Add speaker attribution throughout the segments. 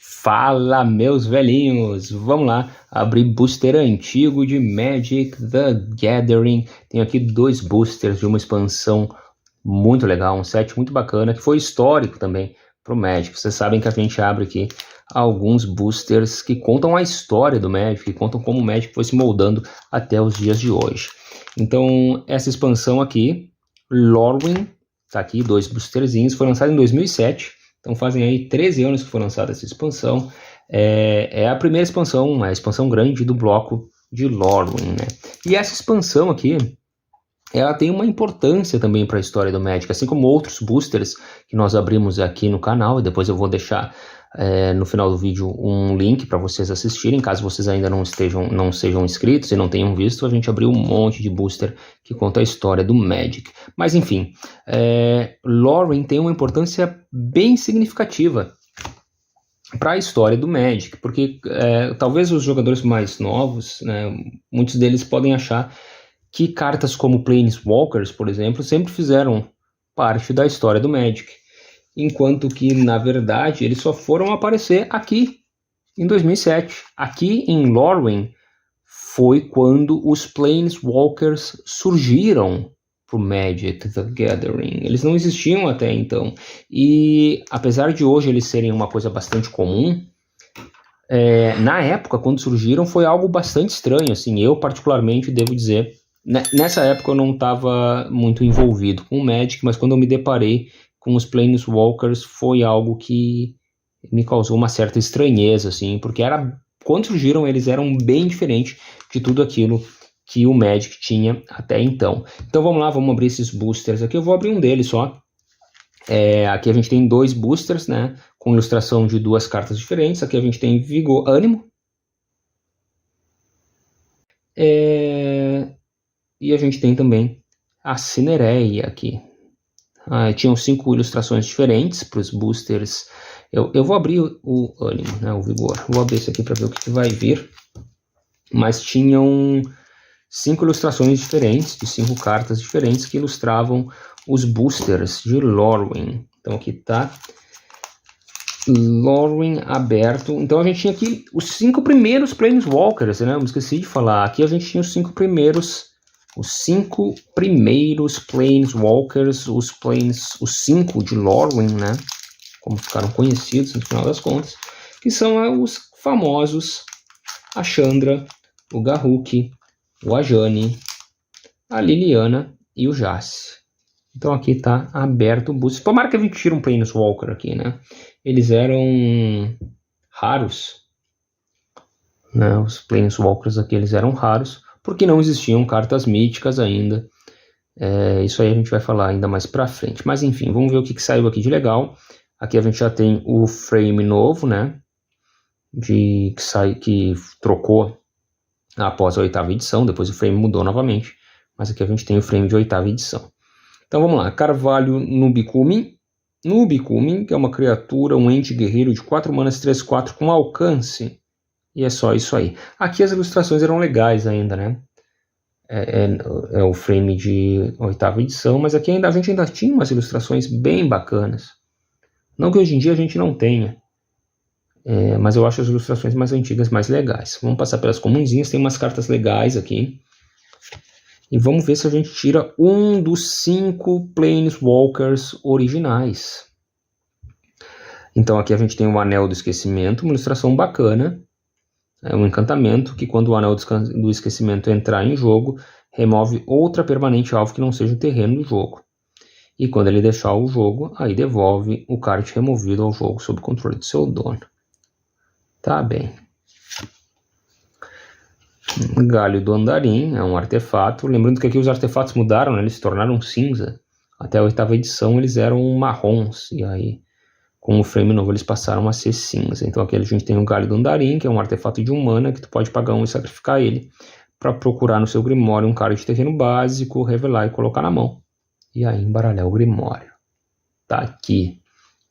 Speaker 1: Fala, meus velhinhos! Vamos lá abrir booster antigo de Magic the Gathering. Tenho aqui 2 boosters de uma expansão muito legal, um set muito bacana, que foi histórico também para o Magic. Vocês sabem que a gente abre aqui alguns boosters que contam a história do Magic, que contam como o Magic foi se moldando até os dias de hoje. Então, essa expansão aqui, Lorwyn, tá aqui, 2 boosterzinhos, foi lançado em 2007. Então fazem aí 13 anos que foi lançada essa expansão. É a primeira expansão, a expansão grande do bloco de Lorwyn, né? E essa expansão aqui, ela tem uma importância também para a história do Magic, assim como outros boosters que nós abrimos aqui no canal, e depois eu vou deixar no final do vídeo um link para vocês assistirem, caso vocês ainda não sejam inscritos e não tenham visto. A gente abriu um monte de booster que conta a história do Magic. Mas enfim, Lorwyn tem uma importância bem significativa para a história do Magic, porque talvez os jogadores mais novos, né, muitos deles podem achar que cartas como Planeswalkers, por exemplo, sempre fizeram parte da história do Magic, enquanto que, na verdade, eles só foram aparecer aqui em 2007. Aqui em Lorwyn foi quando os Planeswalkers surgiram para o Magic the Gathering. Eles não existiam até então. E apesar de hoje eles serem uma coisa bastante comum, na época, quando surgiram, foi algo bastante estranho. Assim, eu, particularmente, devo dizer, nessa época eu não estava muito envolvido com o Magic, mas quando eu me deparei com os Planeswalkers foi algo que me causou uma certa estranheza, assim, porque quando surgiram eles eram bem diferentes de tudo aquilo que o Magic tinha até então. Então vamos lá, vamos abrir esses boosters aqui. Eu vou abrir um deles só. Aqui a gente tem 2 boosters, né, com ilustração de 2 cartas diferentes. Aqui a gente tem Vigor Ânimo. E a gente tem também a Cinereia aqui. Tinham 5 ilustrações diferentes para os boosters. Eu vou abrir o Ânimo, né, o Vigor. Vou abrir esse aqui para ver o que vai vir. Mas tinham 5 ilustrações diferentes, de 5 cartas diferentes que ilustravam os boosters de Lorwyn. Então aqui está Lorwyn aberto. Então a gente tinha aqui os 5 primeiros Planeswalkers, né? Eu me esqueci de falar. Aqui a gente tinha os 5 primeiros Planeswalkers, os 5 de Lorwyn, né? Como ficaram conhecidos no final das contas, que são os famosos a Chandra, o Garruk, o Ajani, a Liliana e o Jace. Então aqui está aberto o booster. Tomara que a gente tire um Planeswalker aqui, né? Eles eram raros, né? Os Planeswalkers aqui eles eram raros, porque não existiam cartas míticas ainda. Isso aí a gente vai falar ainda mais pra frente. Mas enfim, vamos ver o que saiu aqui de legal. Aqui a gente já tem o frame novo, né? Que trocou após a 8ª edição. Depois o frame mudou novamente. Mas aqui a gente tem o frame de 8ª edição. Então vamos lá. Carvalho Nubicumi. Nubicumi, que é uma criatura, um ente guerreiro de 4 manas, 3/4 com alcance. E é só isso aí. Aqui as ilustrações eram legais ainda, né? É o frame de 8ª edição, mas aqui a gente ainda tinha umas ilustrações bem bacanas. Não que hoje em dia a gente não tenha, mas eu acho as ilustrações mais antigas mais legais. Vamos passar pelas comunzinhas, tem umas cartas legais aqui. E vamos ver se a gente tira um dos 5 Planeswalkers originais. Então aqui a gente tem o Anel do Esquecimento, uma ilustração bacana. É um encantamento que, quando o Anel do Esquecimento entrar em jogo, remove outra permanente alvo que não seja o terreno do jogo. E quando ele deixar o jogo, aí devolve o card removido ao jogo sob controle do seu dono. Tá bem. Galho do Andarim é um artefato. Lembrando que aqui os artefatos mudaram, né? Eles se tornaram cinza. Até a 8ª edição eles eram marrons. E aí, com o frame novo, eles passaram a ser cinza. Então aqui a gente tem o Galho do Andarim, que é um artefato de 1 mana, que tu pode pagar 1 e sacrificar ele para procurar no seu Grimório um card de terreno básico, revelar e colocar na mão. E aí embaralhar o Grimório. Tá aqui,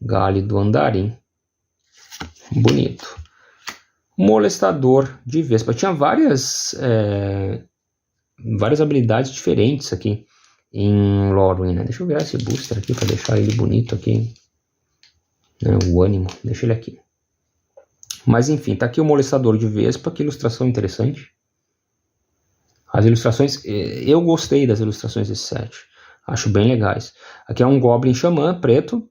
Speaker 1: Galho do Andarim. Bonito. Molestador de Vespa. Tinha várias habilidades diferentes aqui em Lorwyn, né? Deixa eu virar esse booster aqui para deixar ele bonito aqui. O Ânimo, deixa ele aqui. Mas enfim, tá aqui o Molestador de Vespa, que ilustração interessante. As ilustrações, eu gostei das ilustrações desse set, acho bem legais. Aqui é um Goblin Xamã preto,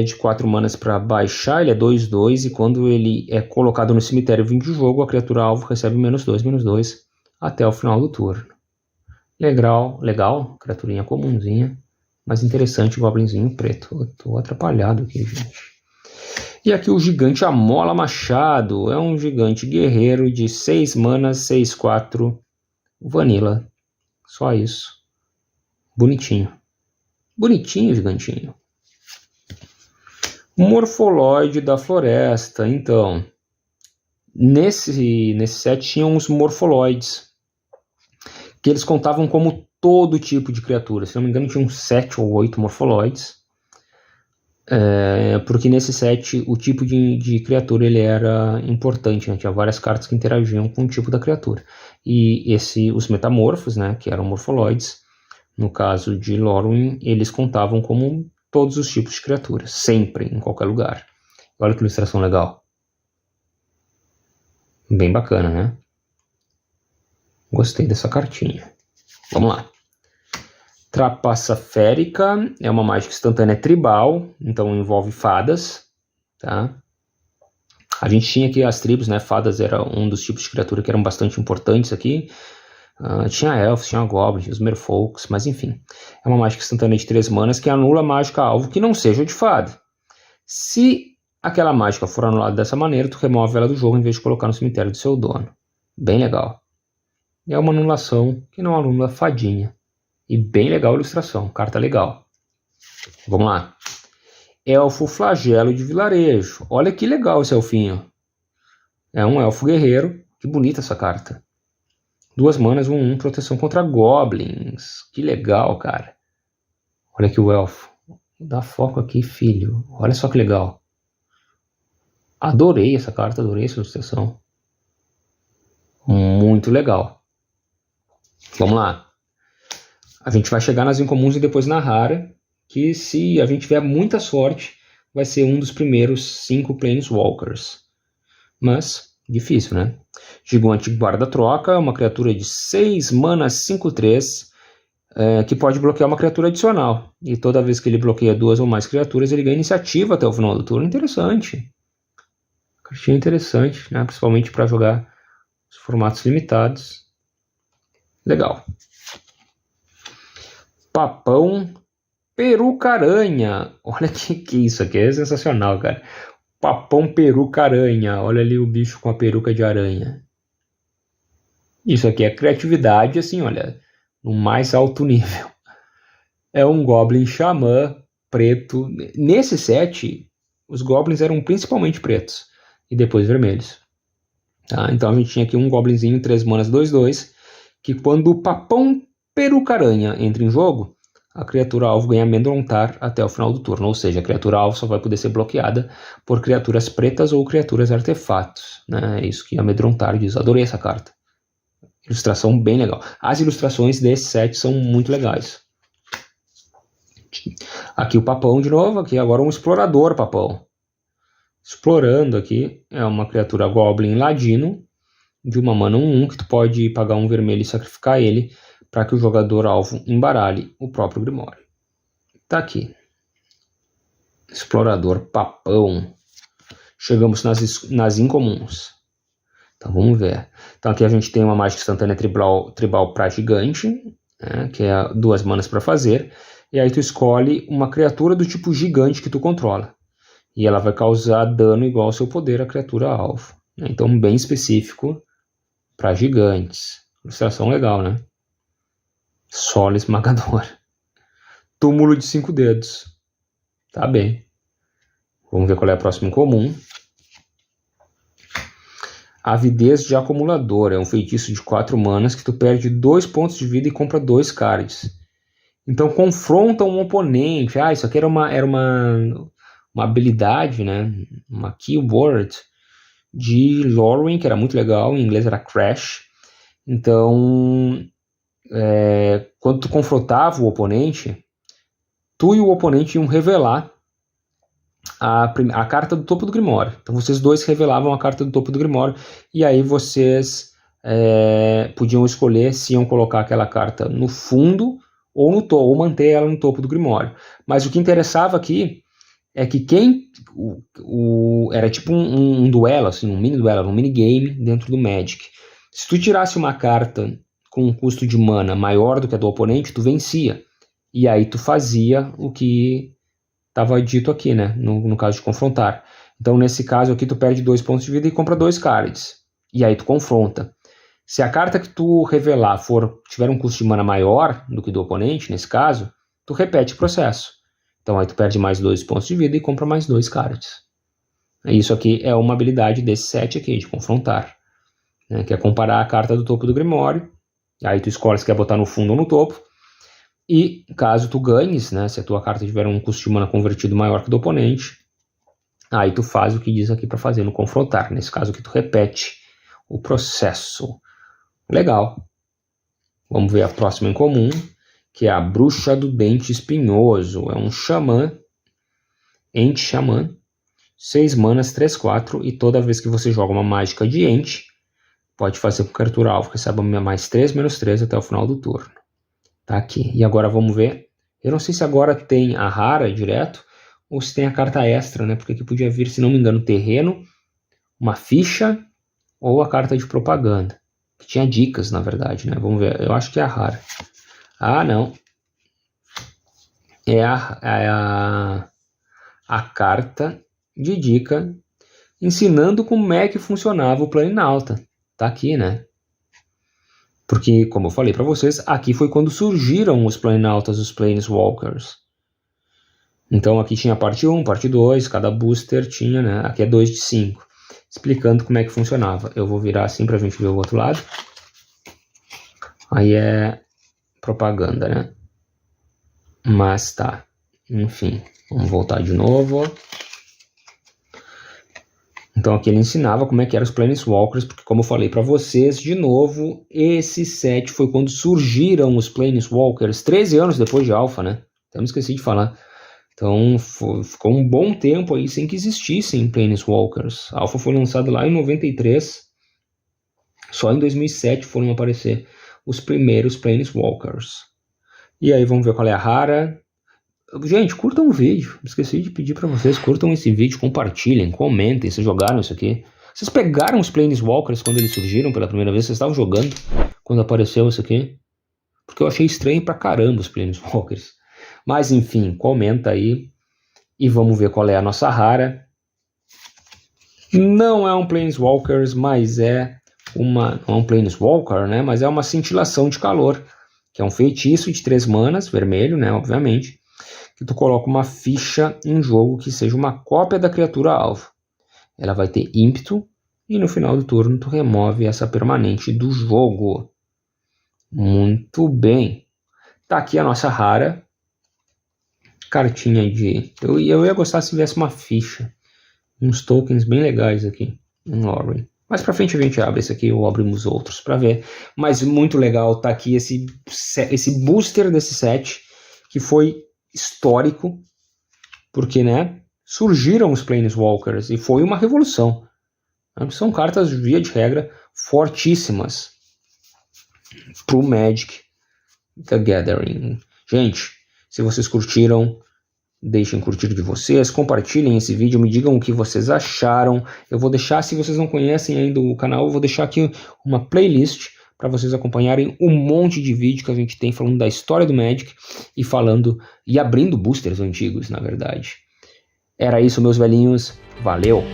Speaker 1: de 4 manas para baixar, ele é 2/2 e quando ele é colocado no cemitério 20 de jogo, a criatura alvo recebe -2/-2 até o final do turno. Legal, criaturinha comumzinha, mas interessante o Goblinzinho preto. Eu tô atrapalhado aqui, gente. E aqui o Gigante Amola Machado, é um gigante guerreiro de 6 manas, 6/4, vanilla, só isso. Bonitinho, gigantinho. Morfoloide da Floresta, então, nesse set tinham os Morfoloides, que eles contavam como todo tipo de criatura, se não me engano tinham 7 ou 8 Morfoloides, porque nesse set o tipo de criatura ele era importante, né? Tinha várias cartas que interagiam com o tipo da criatura. E os metamorfos, né, que eram Morfoloides, no caso de Lorwyn, eles contavam como todos os tipos de criaturas, sempre, em qualquer lugar. Olha que ilustração legal. Bem bacana, né? Gostei dessa cartinha. Vamos lá. Trapaça Férica é uma mágica instantânea tribal, então envolve fadas, tá? A gente tinha aqui as tribos, né? Fadas era um dos tipos de criatura que eram bastante importantes aqui. Tinha elfos, tinha goblins, os merfolks, mas enfim. É uma mágica instantânea de 3 manas que anula a mágica alvo que não seja de fada. Se aquela mágica for anulada dessa maneira, tu remove ela do jogo em vez de colocar no cemitério do seu dono. Bem legal. É uma anulação que não anula fadinha. E bem legal a ilustração, carta legal. Vamos lá. Elfo Flagelo de Vilarejo. Olha que legal esse elfinho. É um elfo guerreiro. Que bonita essa carta. 2 manas, 1/1, proteção contra goblins. Que legal, cara. Olha aqui o elfo. Dá foco aqui, filho. Olha só que legal. Adorei essa carta, adorei essa ilustração. Muito legal. Vamos lá. A gente vai chegar nas incomuns e depois na rara, que se a gente tiver muita sorte, vai ser um dos primeiros 5 Planeswalkers. Mas, difícil, né? Gigante Guarda-Troca, uma criatura de 6 manas, 5/3, que pode bloquear uma criatura adicional. E toda vez que ele bloqueia 2 ou mais criaturas, ele ganha iniciativa até o final do turno. Interessante. Cartinha interessante, né? Principalmente para jogar os formatos limitados. Legal. Papão Peruca-Aranha. Olha que isso aqui é sensacional, cara. Papão Peruca-Aranha. Olha ali o bicho com a peruca de aranha. Isso aqui é criatividade, assim, olha, no mais alto nível. É um Goblin Xamã preto. Nesse set, os Goblins eram principalmente pretos e depois vermelhos. Tá? Então a gente tinha aqui um Goblinzinho 3 manas 2/2, que quando o Papão Peruca-Aranha entra em jogo, a criatura alvo ganha amedrontar até o final do turno, ou seja, a criatura alvo só vai poder ser bloqueada por criaturas pretas ou criaturas artefatos, né? É isso que amedrontar diz. Adorei essa carta. Ilustração bem legal. As ilustrações desse set são muito legais. Aqui o Papão de novo, aqui agora um Explorador Papão. Explorando aqui, é uma criatura Goblin Ladino, de 1 mana 1/1, que tu pode pagar um vermelho e sacrificar ele, para que o jogador alvo embaralhe o próprio Grimório. Tá aqui. Explorador Papão. Chegamos nas incomuns. Então vamos ver. Então aqui a gente tem uma mágica instantânea tribal para gigante, né, que é 2 manas para fazer. E aí tu escolhe uma criatura do tipo gigante que tu controla. E ela vai causar dano igual ao seu poder à criatura alvo. Então bem específico para gigantes. Ilustração legal, né? Solo esmagador. Túmulo de 5 dedos. Tá bem. Vamos ver qual é a próxima incomum. Avidez de Acumulador. É um feitiço de 4 manas que tu perde 2 pontos de vida e compra 2 cards. Então confronta um oponente. Isso aqui era uma habilidade, né? Uma keyword de Lorwyn, que era muito legal. Em inglês era Crash. Então, quando tu confrontava o oponente, tu e o oponente iam revelar a carta do topo do Grimório. Então vocês dois revelavam a carta do topo do Grimório, e aí vocês podiam escolher se iam colocar aquela carta no fundo ou no topo, ou manter ela no topo do Grimório. Mas o que interessava aqui é que era tipo um duelo, assim, um mini duelo, um minigame dentro do Magic. Se tu tirasse uma carta com um custo de mana maior do que a do oponente, tu vencia. E aí tu fazia o que estava dito aqui, né? No caso de confrontar. Então, nesse caso aqui, tu perde 2 pontos de vida e compra 2 cards. E aí tu confronta. Se a carta que tu revelar tiver um custo de mana maior do que do oponente, nesse caso, tu repete o processo. Então aí tu perde mais 2 pontos de vida e compra mais 2 cards. Isso aqui é uma habilidade desse set aqui, de confrontar. Né? Que é comparar a carta do topo do Grimório. Aí tu escolhe se quer botar no fundo ou no topo. E caso tu ganhes, né, se a tua carta tiver um custo de mana convertido maior que o do oponente, aí tu faz o que diz aqui para fazer no confrontar. Nesse caso aqui tu repete o processo. Legal. Vamos ver a próxima em comum, que é a Bruxa do Dente Espinhoso. É um xamã, Ente Xamã, 6 manas, 3/4, e toda vez que você joga uma mágica de Ente, pode fazer com que a criatura alvo receba mais 3/3 até o final do turno. Tá aqui. E agora vamos ver. Eu não sei se agora tem a rara direto, ou se tem a carta extra, né? Porque aqui podia vir, se não me engano, terreno, uma ficha, ou a carta de propaganda. Que tinha dicas, na verdade, né? Vamos ver. Eu acho que é a rara. Ah, não. É a carta de dica ensinando como é que funcionava o Planinauta. Tá aqui, né? Porque, como eu falei para vocês, aqui foi quando surgiram os Planinautas, os Planeswalkers. Então aqui tinha a parte 1, parte 2, cada booster tinha, né? Aqui é 2 de 5. Explicando como é que funcionava. Eu vou virar assim pra gente ver o outro lado. Aí é propaganda, né? Mas tá. Enfim, vamos voltar de novo. Então aqui ele ensinava como é que eram os Planeswalkers, porque como eu falei para vocês, de novo, esse set foi quando surgiram os Planeswalkers, 13 anos depois de Alpha, né? Até me esqueci de falar. Então ficou um bom tempo aí sem que existissem Planeswalkers. Alpha foi lançado lá em 93, só em 2007 foram aparecer os primeiros Planeswalkers. E aí vamos ver qual é a rara. Gente, curtam o vídeo. Esqueci de pedir para vocês, curtam esse vídeo, compartilhem, comentem se jogaram isso aqui. Vocês pegaram os Planeswalkers quando eles surgiram pela primeira vez? Vocês estavam jogando quando apareceu isso aqui? Porque eu achei estranho pra caramba os Planeswalkers. Mas enfim, comenta aí. E vamos ver qual é a nossa rara. Não é um Planeswalkers, mas não é um Planeswalker, né? Mas é uma cintilação de calor. Que é um feitiço de 3 manas, vermelho, né? Obviamente. Que tu coloca uma ficha em jogo que seja uma cópia da criatura alvo. Ela vai ter ímpeto e no final do turno tu remove essa permanente do jogo. Muito bem. Tá aqui a nossa rara. Cartinha de... Eu ia gostar se tivesse uma ficha. Uns tokens bem legais aqui em Lorwyn. Mais pra frente a gente abre esse aqui ou abrimos outros pra ver. Mas muito legal tá aqui esse booster desse set que foi histórico, porque, né, surgiram os Planeswalkers e foi uma revolução. São cartas, via de regra, fortíssimas pro Magic The Gathering. Gente, se vocês curtiram, deixem curtir de vocês, compartilhem esse vídeo, me digam o que vocês acharam. Eu vou deixar, se vocês não conhecem ainda o canal, eu vou deixar aqui uma playlist para vocês acompanharem um monte de vídeo que a gente tem falando da história do Magic e abrindo boosters antigos, na verdade. Era isso, meus velhinhos. Valeu!